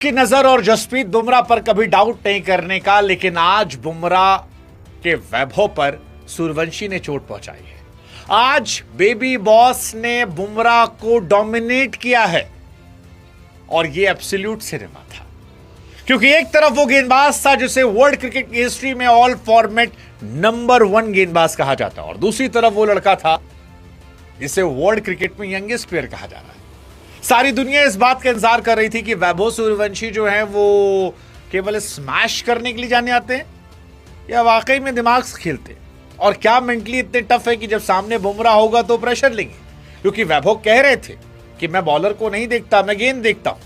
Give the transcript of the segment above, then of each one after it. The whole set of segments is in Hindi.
की नजर और जसप्रीत बुमराह पर कभी डाउट नहीं करने का, लेकिन आज बुमराह के वैभव पर सूर्यवंशी ने चोट पहुंचाई है। आज बेबी बॉस ने बुमराह को डोमिनेट किया है और यह एब्सोल्यूट सिनेमा था, क्योंकि एक तरफ वो गेंदबाज था जिसे वर्ल्ड क्रिकेट की हिस्ट्री में ऑल फॉर्मेट नंबर 1 गेंदबाज कहा जाता है, और दूसरी तरफ वो लड़का था जिसे वर्ल्ड क्रिकेट में यंगेस्ट प्लेयर कहा जा रहा है। सारी दुनिया इस बात का इंतजार कर रही थी कि वैभव सूर्यवंशी जो है वो केवल स्मैश करने के लिए जाने आते हैं या वाकई में दिमाग से खेलते हैं, और क्या मेंटली इतने टफ है कि जब सामने बुमराह होगा तो प्रेशर लेंगे। क्योंकि वैभव कह रहे थे कि मैं बॉलर को नहीं देखता, मैं गेंद देखता हूं,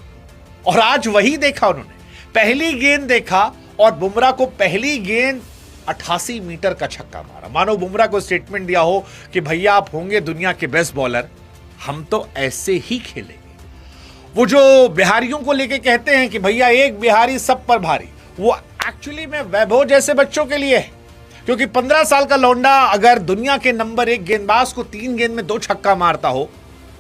और आज वही देखा उन्होंने। पहली गेंद देखा और बुमराह को पहली गेंद 88 मीटर का छक्का मारा, मानो बुमराह को स्टेटमेंट दिया हो कि भैया आप होंगे दुनिया के बेस्ट बॉलर, हम तो ऐसे ही खेलेंगे। वो जो बिहारियों को लेके कहते हैं कि भैया एक बिहारी सब पर भारी, वो एक्चुअली में वैभव जैसे बच्चों के लिए है। क्योंकि 15 साल का लौंडा अगर दुनिया के नंबर 1 गेंदबाज को 3 गेंद में 2 छक्का मारता हो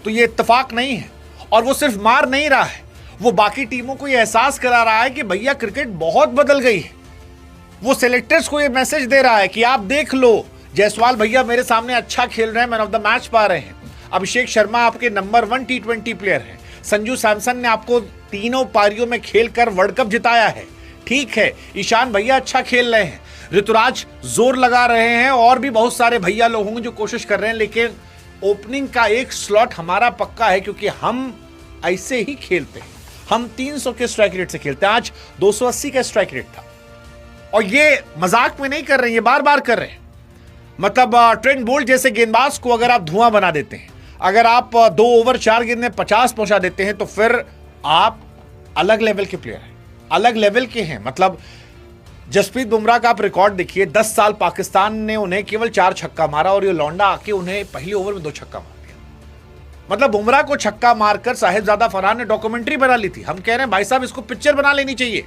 तो ये इत्तेफाक नहीं है। और वो सिर्फ मार नहीं रहा है, वो बाकी टीमों को ये एहसास करा रहा है कि भैया क्रिकेट बहुत बदल गई है। वो सेलेक्टर्स को ये मैसेज दे रहा है कि आप देख लो, जायसवाल भैया मेरे सामने अच्छा खेल रहे हैं, मैन ऑफ द मैच पा रहे हैं। अभिषेक शर्मा आपके नंबर 1 T20 प्लेयर हैं। संजू सैमसन ने आपको तीनों पारियों में खेलकर वर्ल्ड कप जिताया है। ठीक है, ईशान भैया अच्छा खेल रहे हैं, ऋतुराज जोर लगा रहे हैं, और भी बहुत सारे भैया लोग होंगे जो कोशिश कर रहे हैं, लेकिन ओपनिंग का एक स्लॉट हमारा पक्का है, क्योंकि हम ऐसे ही खेलते हैं। हम 300 के स्ट्राइक रेट से खेलते हैं, आज 280 का स्ट्राइक रेट था। और ये मजाक में नहीं कर रहे हैं, ये बार बार कर रहे हैं। मतलब ट्रेंट बोल्ट जैसे गेंदबाज को अगर आप धुआं बना देते हैं, अगर आप 2 ओवर 4 गेंद में 50 पहुंचा देते हैं, तो फिर आप अलग लेवल के प्लेयर हैं, अलग लेवल के हैं। मतलब जसप्रीत बुमराह का आप रिकॉर्ड देखिए, 10 साल पाकिस्तान ने उन्हें केवल 4 छक्का मारा, और ये लौंडा आके उन्हें पहले ओवर में 2 छक्का मार दिया। मतलब बुमराह को छक्का मारकर साहिबजादा फरहान ने डॉक्यूमेंट्री बना ली थी। हम कह रहे हैं भाई साहब इसको पिक्चर बना लेनी चाहिए।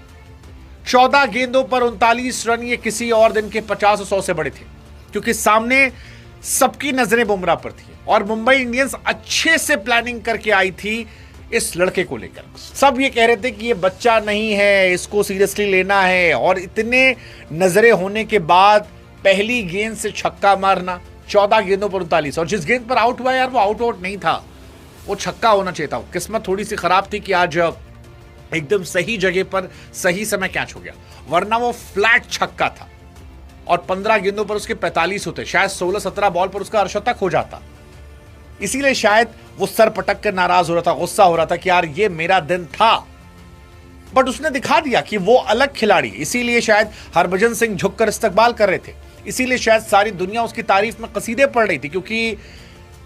14 गेंदों पर 39 रन, ये किसी और दिन के 50 और 100 से बड़े थे, क्योंकि सामने सबकी नजरें बुमराह पर थी। और मुंबई इंडियंस अच्छे से प्लानिंग करके आई थी इस लड़के को लेकर। सब ये कह रहे थे कि ये बच्चा नहीं है, इसको सीरियसली लेना है, और इतने नजरें होने के बाद पहली गेंद से छक्का मारना, 14 गेंदों पर 39, और जिस गेंद पर आउट हुआ यार वो आउट नहीं था, वो छक्का होना चाहिए था। किस्मत थोड़ी सी खराब थी कि आज एकदम सही जगह पर सही समय कैच हो गया, वरना वो फ्लैट छक्का था और 15 गेंदों पर उसके 45 होते, शायद 16-17 बॉल पर उसका अर्शतक हो जाता। इसीलिए शायद वो सर पटक कर नाराज हो रहा था, गुस्सा हो रहा था कि यार ये मेरा दिन था। बट उसने दिखा दिया कि वो अलग खिलाड़ी, इसीलिए शायद हरभजन सिंह झुककर इस्तकबाल कर रहे थे, इसीलिए शायद सारी दुनिया उसकी तारीफ में कसीदे पढ़ रही थी, क्योंकि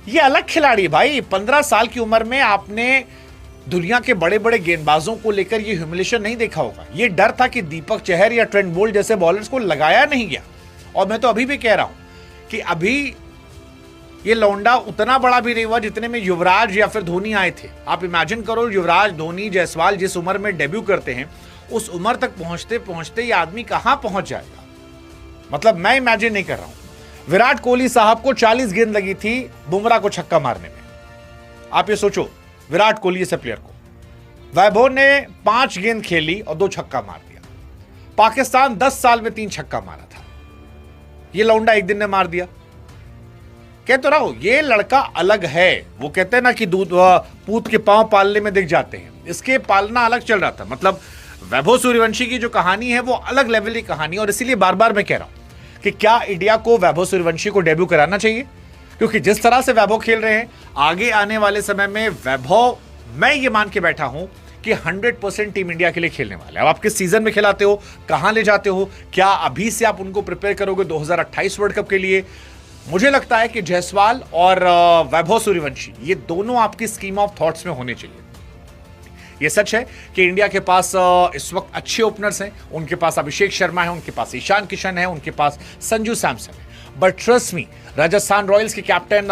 ये अलग खिलाड़ी भाई। 15 साल की उम्र में आपने दुनिया के बड़े बड़े गेंदबाजों को लेकर ये ह्यूमिलेशन नहीं देखा होगा। ये डर था कि दीपक चहर या ट्रेंट बोल्ट जैसे बॉलर्स को लगाया नहीं गया। और मैं तो अभी भी कह रहा हूं कि अभी ये लौंडा उतना बड़ा भी नहीं हुआ जितने में युवराज या फिर धोनी आए थे। आप इमेजिन करो, युवराज, धोनी, जायसवाल जिस उम्र में डेब्यू करते हैं, उस उम्र तक पहुंचते पहुंचते ये आदमी कहां पहुंच जाएगा। मतलब मैं इमेजिन नहीं कर रहा हूं। विराट कोहली साहब को 40 गेंद लगी थी बुमराह को छक्का मारने में। आप ये सोचो, विराट कोहली जैसे प्लेयर को वैभव ने 5 गेंद खेली और 2 छक्का मार दिया। पाकिस्तान 10 साल में 3 छक्का मारा था, ये लौंडा एक दिन ने मार दिया। कह तो रहा हूं, ये लड़का अलग है। वो कहते हैं ना कि दूध पूत के पांव पालने में दिख जाते हैं, इसके पालना अलग चल रहा था। मतलब वैभव सूर्यवंशी की जो कहानी है वो अलग लेवल की कहानी, और इसीलिए बार बार मैं कह रहा हूं कि क्या इंडिया को वैभव सूर्यवंशी को डेब्यू कराना चाहिए, क्योंकि जिस तरह से वैभव खेल रहे हैं, आगे आने वाले समय में वैभव, मैं ये मान के बैठा हूं कि 100% टीम इंडिया के लिए खेलने वाले। अब आप किस सीजन में खिलाते हो, कहां ले जाते हो, क्या अभी से आप उनको प्रिपेयर करोगे 2028 वर्ल्ड कप के लिए? मुझे लगता है कि जायसवाल और वैभव सूर्यवंशी ये दोनों आपकी स्कीम ऑफ थॉट्स में होने चाहिए। ये सच है कि इंडिया के पास इस वक्त अच्छे ओपनर्स हैं। उनके पास अभिषेक शर्मा है, उनके पास ईशान किशन है, उनके पास संजू सैमसन है। But trust me, Rajasthan Royals के कैप्टन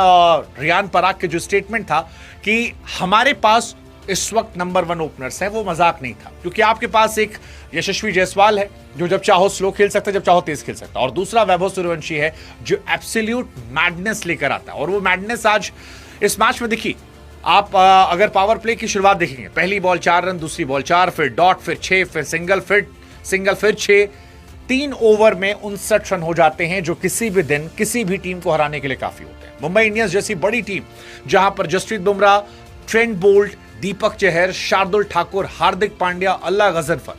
रियान पराग के जो स्टेटमेंट था कि हमारे पास इस वक्त नंबर 1 ओपनर्स है, वो मजाक नहीं था। क्योंकि आपके पास एक यशस्वी जायसवाल है जो जब चाहो स्लो खेल सकता है, जब चाहो तेज खेल सकता है, और दूसरा वैभव सूर्यवंशी है जो एब्सोल्यूट मैडनेस लेकर आता है। और वो मैडनेस आज इस मैच में दिखी। आप अगर पावर प्ले की शुरुआत देखेंगे, पहली बॉल 4 रन, दूसरी बॉल 4, फिर डॉट, फिर 6, फिर सिंगल, फिर 6, 3 ओवर में 59 रन हो जाते हैं, जो किसी भी दिन किसी भी टीम को हराने के लिए काफी होते हैं। मुंबई इंडियंस जैसी बड़ी टीम, जहां पर जसप्रीत बुमराह, ट्रेंट बोल्ट, दीपक चहर, शार्दुल ठाकुर, हार्दिक पांड्या, अल्लाह गजनफर,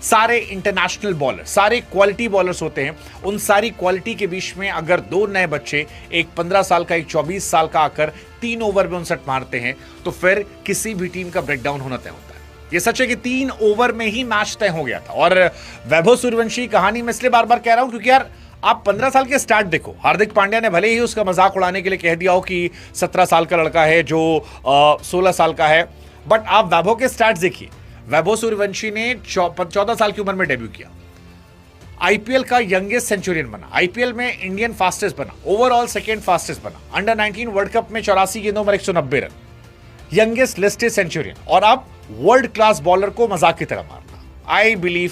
सारे इंटरनेशनल बॉलर, सारे क्वालिटी बॉलर्स होते हैं। उन सारी क्वालिटी के बीच में अगर 2 नए बच्चे, एक 15 साल का, एक 24 साल का, आकर 3 ओवर में 59 मारते हैं, तो फिर किसी भी टीम का ब्रेकडाउन होना तय होता है। ये सच है कि 3 ओवर में ही मैच तय हो गया था। और वैभव सूर्यवंशी कहानी में इसलिए बार बार कह रहा हूं क्योंकि यार आप 15 साल के स्टार्ट देखो। हार्दिक पांड्या ने भले ही उसका मजाक उड़ाने के लिए कह दिया हो कि 17 साल का लड़का है जो 16 साल का है, बट आप वैभव के स्टार्ट देखिए। वैभव सूर्यवंशी ने 14 साल की उम्र में डेब्यू किया, आईपीएल का यंगेस्ट सेंचुरियन बना, आईपीएल में इंडियन फास्टेस्ट बना, ओवरऑल सेकेंड फास्टेस्ट बना, अंडर 19 वर्ल्ड कप में 84 गेंदों में 190 रन, यंगेस्ट लिस्टेड सेंचुरियन, और अब वर्ल्ड क्लास बॉलर को मजाक की तरह मारना। आई बिलीव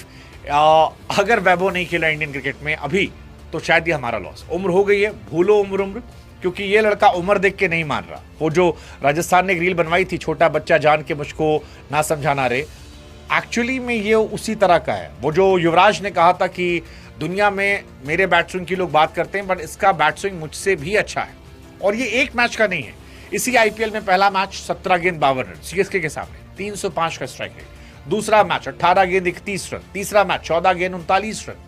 अगर वैभव नहीं खेला इंडियन क्रिकेट में अभी, तो शायद ये हमारा लॉस। उम्र हो गई है, भूलो उम्र, क्योंकि ये लड़का उम्र देख के नहीं मान रहा। वो जो राजस्थान ने एक रील बनवाई थी, छोटा बच्चा जान के मुझको ना समझाना रे, एक्चुअली में ये उसी तरह का है। वो जो युवराज ने कहा था कि दुनिया में मेरे बैट्समैन की लोग बात करते हैं, बट इसका बैट्सविंग मुझसे भी अच्छा है। और ये एक मैच का नहीं है, इसी आईपीएल में पहला मैच 17 गेंद 52 रन सीएसके के सामने, 305 का स्ट्राइक रेट। दूसरा मैच 18 गेंद 31 रन, तीसरा मैच 14 गेंद 39 run.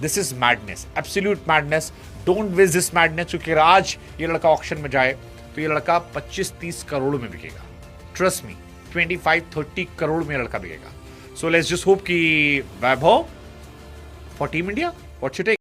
This is madness, absolute madness. Don't waste this madness, क्योंकि आज ये लड़का ऑक्शन में जाए तो ये लड़का 25-30 करोड़ में बिकेगा। ट्रस्ट मी, 25-30 करोड़ में लड़का बिकेगा। सो लेट्स जस्ट होप कि Vaibhav for team India, what you take.